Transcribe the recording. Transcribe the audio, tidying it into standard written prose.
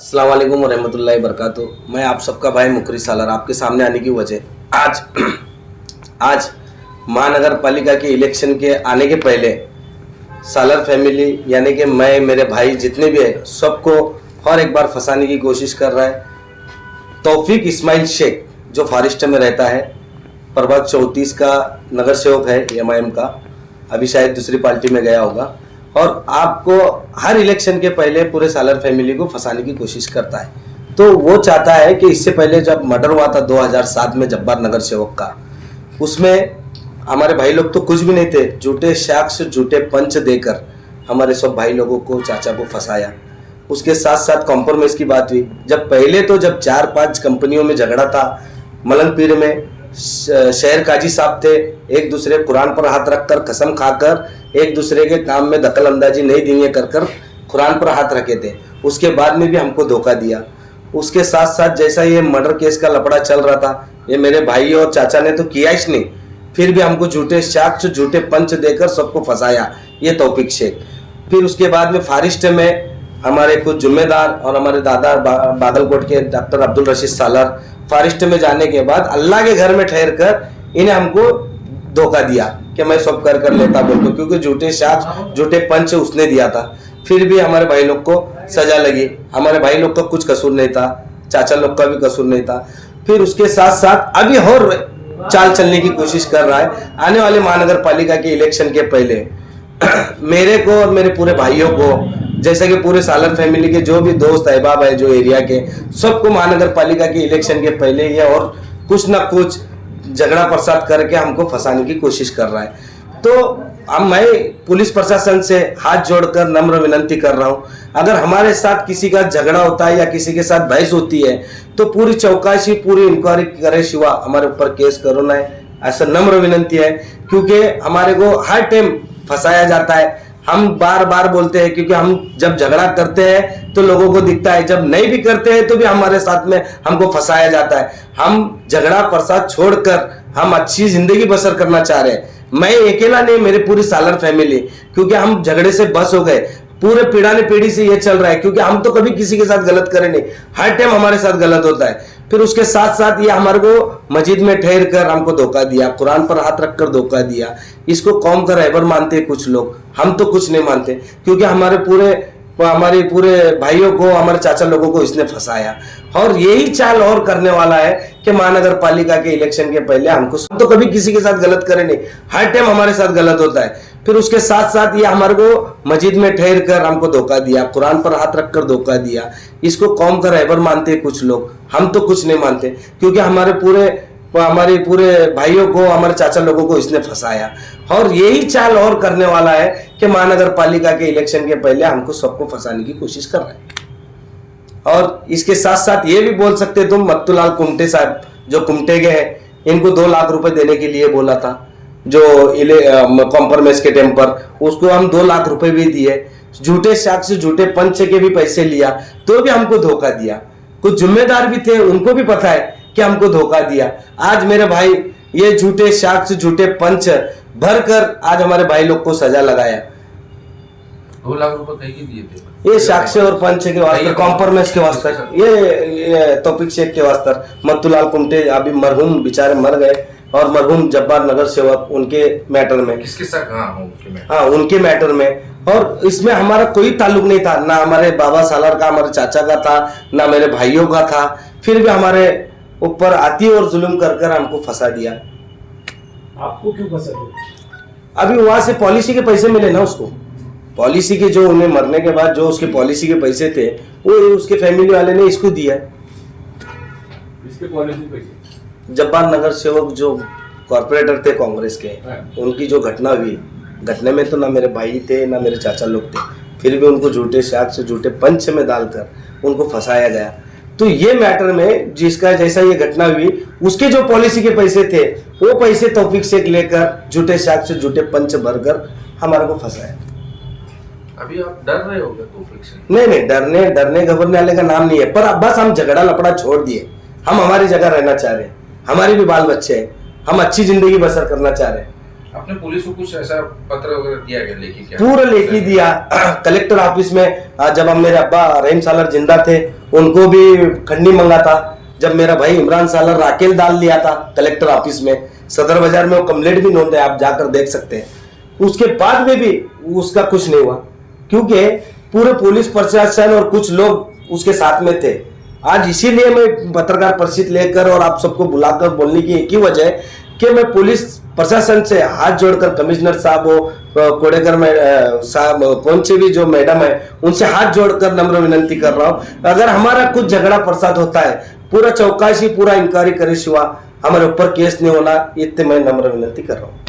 अस्सलाम वालेकुम रहमतुल्लाहि बरकातुहू। मैं आप सबका भाई मुकरी सालर आपके सामने आने की वजह आज महानगर पालिका के इलेक्शन के आने के पहले सालर फैमिली यानी कि मैं मेरे भाई जितने भी है सबको और एक बार फंसाने की कोशिश कर रहा है। तौफीक इस्माइल शेख जो फारिस्टा में रहता है, प्रभाग 34 का नगर सेवक है एमआईएम का, अभी शायद दूसरी पार्टी में गया होगा और आपको हर इलेक्शन के पहले पूरे सालर फैमिली को फंसाने की कोशिश करता है। तो वो चाहता है कि इससे पहले जब मर्डर हुआ था 2007 में जब्बार नगर सेवक का, उसमें हमारे भाई लोग तो कुछ भी नहीं थे, झूठे साक्ष्य झूठे पंच देकर हमारे सब भाई लोगों को चाचा को फंसाया। उसके साथ साथ कॉम्प्रोमाइज की बात हुई। जब पहले तो जब 4-5 कंपनियों में झगड़ा था, मलंग पीर में शहर काजी साहब थे, एक दूसरे कुरान पर हाथ रखकर कसम खाकर एक दूसरे के काम में दखल अंदाजी नहीं देंगे कर कुरान पर हाथ रखे थे। उसके बाद में भी हमको धोखा दिया। उसके साथ साथ जैसा ये मर्डर केस का लफड़ा चल रहा था, ये मेरे भाई और चाचा ने तो किया ही नहीं, फिर भी हमको झूठे साक्ष्य झूठे पंच देकर सबको फंसाया ये तौफीक शेख। फिर उसके बाद में फारिस्ट में हमारे कुछ जिम्मेदार और हमारे दादा बागलकोट के डॉक्टर अब्दुल रशीद सालर फारिस्ट में जाने के बाद अल्लाह के घर में ठहर कर इन्हें हमको धोखा दिया कि मैं सब कर लेता बोल तो, क्योंकि झूठे साक्ष्य झूठे पंच उसने दिया था। फिर भी हमारे भाई लोग को सजा लगी। हमारे भाई लोग का कुछ कसूर नहीं था, चाचा लोग का भी कसूर नहीं था। फिर उसके साथ साथ अभी और चाल चलने की कोशिश कर रहा है। आने वाले महानगर पालिका के इलेक्शन के पहले मेरे को और मेरे पूरे भाइयों को, जैसे कि पूरे सालर फैमिली के जो भी दोस्त अहबाब है जो एरिया के, सबको महानगर पालिका के इलेक्शन के पहले ये और कुछ ना कुछ झगड़ा प्रसाद करके हमको फंसाने की कोशिश कर रहा है। तो अब मैं पुलिस प्रशासन से हाथ जोड़कर नम्र विनती कर रहा हूं, अगर हमारे साथ किसी का झगड़ा होता है या किसी के साथ बहस होती है तो पूरी चौकसी पूरी इंक्वायरी करे सिवा हमारे ऊपर केस करो ना है, ऐसा नम्र विनंती है। क्योंकि हमारे को हर टाइम फंसाया जाता है। हम बार बार बोलते हैं क्योंकि हम जब झगड़ा करते हैं तो लोगों को दिखता है, जब नहीं भी करते हैं तो भी हमारे साथ में हमको फंसाया जाता है। हम झगड़ा प्रसाद छोड़कर हम अच्छी जिंदगी बसर करना चाह रहे हैं। मैं अकेला नहीं, मेरे पूरी सालर फैमिली, क्योंकि हम झगड़े से बस हो गए। पूरे पीढ़ी पीढ़ी से ये चल रहा है, क्योंकि हम तो कभी किसी के साथ गलत करे नहीं, हर टाइम हमारे साथ गलत होता है। फिर उसके साथ साथ ये हमारे को मस्जिद में ठहर कर हमको धोखा दिया, कुरान पर हाथ रखकर धोखा दिया। इसको कौम का रहबर मानते हैं कुछ लोग, हम तो कुछ नहीं मानते, क्योंकि हमारे पूरे भाइयों को, हमारे चाचा लोगों को इसने फंसाया। और यही चाल और करने वाला है कि महानगर पालिका के इलेक्शन के पहले हमको तो कभी किसी के साथ गलत करे नहीं, हर टाइम हमारे साथ गलत होता है। फिर उसके साथ साथ ये हमारे को मस्जिद में ठहर कर हमको धोखा दिया, कुरान पर हाथ रखकर धोखा दिया। इसको कौम का रहबर मानते हैं कुछ लोग, हम तो कुछ नहीं मानते, क्योंकि हमारे पूरे भाइयों को, हमारे चाचा लोगों को इसने फंसाया। और यही चाल और करने वाला है कि महानगर पालिका के इलेक्शन के पहले हमको सबको फंसाने की कोशिश कर रहा है। और इसके साथ साथ ये भी बोल सकते तुम, मत्तूलाल कुमटे साहब जो कुमटे के हैं, इनको 2 लाख रुपए देने के लिए बोला था जो कॉम्प्रोमाइज के टाइम पर, उसको हम 2 लाख रुपए भी दिए। झूठे साक्ष्य झूठे पंच के भी पैसे लिया तो भी हमको धोखा दिया। कुछ जिम्मेदार भी थे, उनको भी पता है कि हमको धोखा दिया। आज मेरे भाई ये झूठे साक्ष्य झूठे पंच भरकर आज हमारे भाई लोग को सजा लगाया। 2 लाख रुपए कहीं के दिए थे? ये साक्ष्य और पंच के वास्ते, कॉम्प्रोमाइज के वास्ते, ये तौफीक शेख के वास्ते। मत्तूलाल कुमटे अभी मरहूम बेचारे मर गए, और मरहूम जब्बार नगर सेवक उनके मैटर में, किसके साथ? हाँ उनके मैटर में। और इसमें हमारा कोई ताल्लुक नहीं था, ना हमारे बाबा सालर का, हमारे चाचा का था, ना मेरे भाइयों का था। फिर भी हमारे ऊपर आती और जुल्म कर हमको फंसा दिया। आपको क्यों फंसा? अभी वहां से पॉलिसी के पैसे मिले ना उसको, पॉलिसी के जो उन्हें मरने के बाद जो उसके पॉलिसी के पैसे थे वो उसके फैमिली वाले ने इसको दिया। इसके पॉलिसी पैसे? जब्बार नगर सेवक जो कॉर्पोरेटर थे कांग्रेस के, उनकी जो घटना हुई, घटने में तो ना मेरे भाई थे ना मेरे चाचा लोग थे, फिर भी उनको झूठे साक्ष्य झूठे पंच में डालकर उनको फंसाया गया। तो ये मैटर में जिसका जैसा ये घटना हुई, उसके जो पॉलिसी के पैसे थे वो पैसे तौफीक शेख लेकर झूठे साक्ष्य झूठे पंच भरकर हमारे को फंसाया। अभी आप डर रहे हो क्या तौफीक से? नहीं, डरने घबरने वाले का नाम नहीं है, पर बस हम झगड़ा लपड़ा छोड़ दिए। हम हमारी जगह रहना चाह रहे हैं, हमारे भी बाल बच्चे हैं, हम अच्छी जिंदगी बसर करना चाह रहे हैं। आपने पुलिस को कुछ ऐसा पत्र वगैरह दिया क्या? लेखी क्या? पूरा लेखी दिया कलेक्टर ऑफिस में। जब हम मेरे अब्बा रहीम सालर जिंदा थे उनको भी खंडी मंगा था। जब मेरा भाई इमरान सालर राकेल डाल दिया था कलेक्टर ऑफिस में, सदर बाजार में वो कंप्लेंट भी नोंद है, आप जाकर देख सकते हैं। उसके बाद में भी उसका कुछ नहीं हुआ, क्योंकि पूरे पुलिस प्रशासन और कुछ लोग उसके साथ में थे। आज इसीलिए मैं पत्रकार परिषद लेकर और आप सबको बुलाकर बोलने की एक ही वजह है कि मैं पुलिस प्रशासन से हाथ जोड़कर, कमिश्नर साहब हो, कोडेकर साहब, कौन से भी जो मैडम है, उनसे हाथ जोड़कर नम्र विनंती कर रहा हूं, अगर हमारा कुछ झगड़ा प्रसाद होता है, पूरा चौकसी, पूरा इंक्वायरी करे सिवा हमारे ऊपर केस नहीं होना, इतने मैं नम्र विनंती कर रहा हूँ।